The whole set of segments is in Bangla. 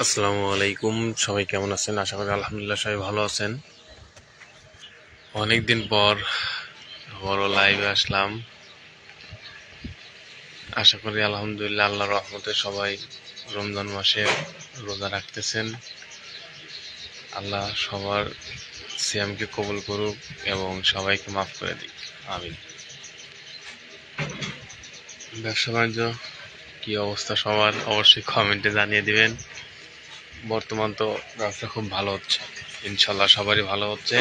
আসসালামু আলাইকুম। সবাই কেমন আছেন? আশা করি আলহামদুলিল্লাহ সবাই ভালো আছেন। অনেকদিন পর আবারও লাইভে আসলাম। আশা করি আলহামদুলিল্লাহ আল্লাহর রহমতে সবাই রমজান মাসে রোজা রাখতেছেন। আল্লাহ সবার সিয়ামকে কবুল করুক এবং সবাইকে মাফ করে দিক, আমিন। ব্যবসা বাণিজ্য কি অবস্থা সবার অবশ্যই কমেন্টে জানিয়ে দিবেন। বর্তমান তো ব্যবসা খুব ভালো হচ্ছে, ইনশাল্লাহ সবারই ভালো হচ্ছে,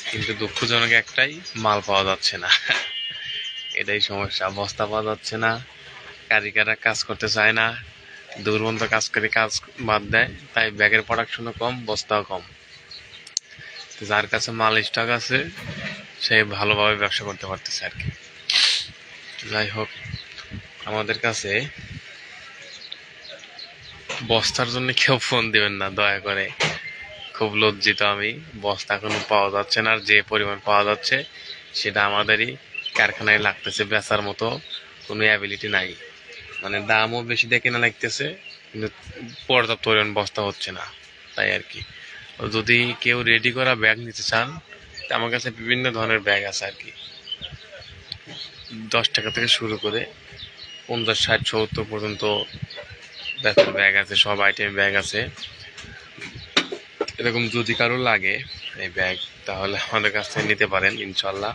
কিন্তু দুঃখজনক একটাই, মাল পাওয়া যাচ্ছে না। এটাই সমস্যা, বস্তা পাওয়া যাচ্ছে না, কারিগররা কাজ করতে চায় না, দূরবন্ত কাজ করে কাজ বাদ দেয়, তাই ব্যাগের প্রোডাকশনও কম, বস্তাও কম। তো যার কাছে মাল স্টক আছে সে ভালোভাবে ব্যবসা করতে পারতেছে আর কি। যাই হোক, আমাদের কাছে বস্তার জন্য কেউ ফোন দিবেন না দয়া করে, খুব লজ্জিত আমি। বস্তা এখনো পাওয়া যাচ্ছে না, আর যে পরিমাণ পাওয়া যাচ্ছে সেটা আমাদেরই কারখানায় লাগতেছে, বেচার মতো কোনো অ্যাবিলিটি নাই। মানে দামও বেশি দিয়ে কেনা লাগতেছে, কিন্তু পর্যাপ্ত পরিমাণ বস্তা হচ্ছে না, তাই আর কি। যদি কেউ রেডি করা ব্যাগ নিতে চান, আমার কাছে বিভিন্ন ধরনের ব্যাগ আছে আর কি। 10 টাকা থেকে শুরু করে 50, 60, 70 পর্যন্ত ব্যাগের ব্যাগ আছে, সব আইটেম ব্যাগ আছে। এরকম যদি কারো লাগে এই ব্যাগ, তাহলে আমাদের কাছ থেকে নিতে পারেন ইনশাল্লাহ।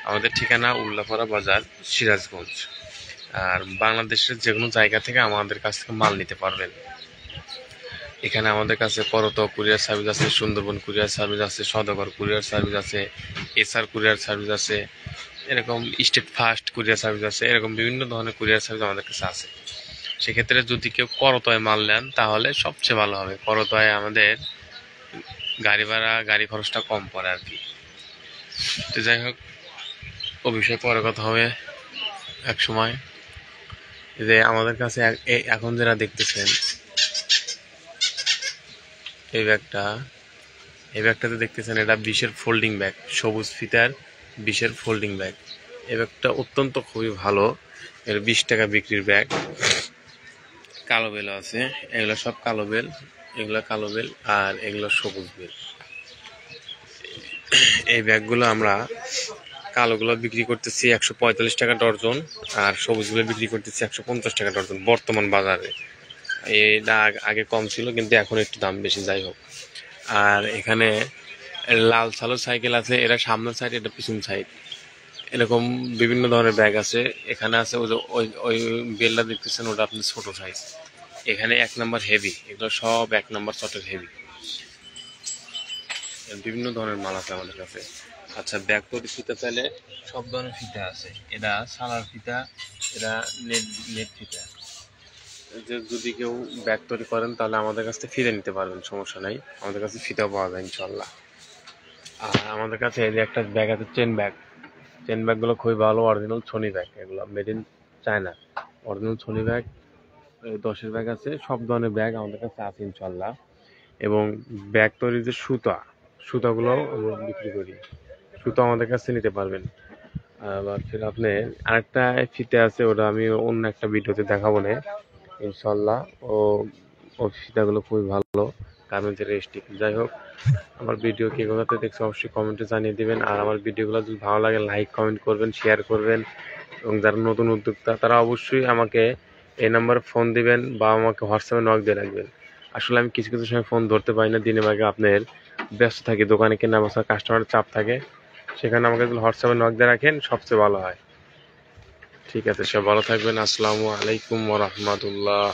আমাদের ঠিকানা উল্লাপাড়া বাজার, সিরাজগঞ্জ। আর বাংলাদেশের যে কোনো জায়গা থেকে আমাদের কাছ থেকে মাল নিতে পারবেন। এখানে আমাদের কাছে করত কুরিয়ার সার্ভিস আছে, সুন্দরবন কুরিয়ার সার্ভিস আছে, সদাগর কুরিয়ার সার্ভিস আছে, এসআর কুরিয়ার সার্ভিস আছে, এরকম স্টেট ফাস্ট কুরিয়ার সার্ভিস আছে, এরকম বিভিন্ন ধরনের কুরিয়ার সার্ভিস আমাদের কাছে আছে। সেক্ষেত্রে যদি কেউ করতোয় মাল নেন তাহলে সবচেয়ে ভালো হবে। করতোয় আমাদের গাড়ি ভাড়া, গাড়ি খরচটা কম পড়ে আর কি। তো যাই হোক, ও বিষয়ে পরে কথা হবে এক সময়। যে আমাদের কাছে এখন যারা দেখতেছেন এই ব্যাগটা, এই ব্যাগটাতে দেখতেছেন, এটা 20-এর ফোল্ডিং ব্যাগ, সবুজ ফিতার 20-এর ফোল্ডিং ব্যাগ। এই ব্যাগটা অত্যন্ত খুবই ভালো। এর 20 টাকা বিক্রির ব্যাগ। কালো বেলও আছে, এগুলো সব কালো বেল, এগুলো কালো বেল, আর এগুলো সবুজ বেল। এই ব্যাগগুলো আমরা কালোগুলো বিক্রি করতেছি 145 টাকা ডর্জন, আর সবুজগুলো বিক্রি করতেছি 150 টাকা ডর্জন বর্তমান বাজারে। এটা আগে কম ছিল, কিন্তু এখন একটু দাম বেশি। যাই হোক, আর এখানে লাল সালো সাইকেল আছে, এটা সামনের সাইড, এটা পিছন সাইড, এরকম বিভিন্ন ধরনের ব্যাগ আছে। এখানে আছে ওই ওই ওই বেলটা দেখতেছেন, ওটা আপনি ছোট সাইজ। এখানে 1 নাম্বার হেভি, এগুলো সব 1 নাম্বার চটের হেভি। বিভিন্ন ধরনের মাল আছে আমাদের কাছে। আচ্ছা, ব্যাগ তৈরি ফিতা চাইলে সব ধরনের ফিতা আছে। এটা সালার ফিতা, এটা নেট নেট ফিতা। যে যদি কেউ ব্যাগ তৈরি করেন তাহলে আমাদের কাছ থেকে ফিতে নিতে পারবেন, সমস্যা নাই। আমাদের কাছে ফিতাও পাওয়া যায় ইনশাল্লাহ। আর আমাদের কাছে এই যে একটা ব্যাগ আছে, চেন ব্যাগ। চেন ব্যাগগুলো খুবই ভালো, অরিজিনাল সোনি ব্যাগ, এগুলো made in China, original Sony bag. 10-এর ব্যাগ আছে, সব ধরনের ব্যাগ আমাদের কাছে আছে ইনশাল্লাহ। এবং ব্যাগ তৈরির যে সুতাগুলোও আমরা বিক্রি করি, সুতো আমাদের কাছে নিতে পারবেন। আবার ফির আপনি আরেকটা ফিতে আছে, ওটা আমি অন্য একটা ভিডিওতে দেখাবো না ইনশাল্লাহ। ও ও ফিতাগুলো খুবই ভালো, গার্মেন্টসের রেস্টিক। যাই হোক, আমার ভিডিও কে কোথাতে দেখছে অবশ্যই কমেন্টে জানিয়ে দিবেন। আর আমার ভিডিওগুলো যদি ভালো লাগে লাইক কমেন্ট করবেন, শেয়ার করবেন। এবং যারা নতুন উদ্যোক্তা তারা অবশ্যই আমাকে এই নাম্বারে ফোন দিবেন বা আমাকে হোয়াটসঅ্যাপে নক দিয়ে রাখবেন। আসলে আমি কিছু কিছু সময় ফোন ধরতে পারি না, দিনে ভাগে আপনার ব্যস্ত থাকি, দোকানে কেনা বেচা, কাস্টমারের চাপ থাকে। সেখানে আমাকে যদি হোয়াটসঅ্যাপে নক দিয়ে রাখেন সবচেয়ে ভালো হয়। ঠিক আছে, সব ভালো থাকবেন। আসসালামু আলাইকুম ওয়া রাহমাতুল্লাহ।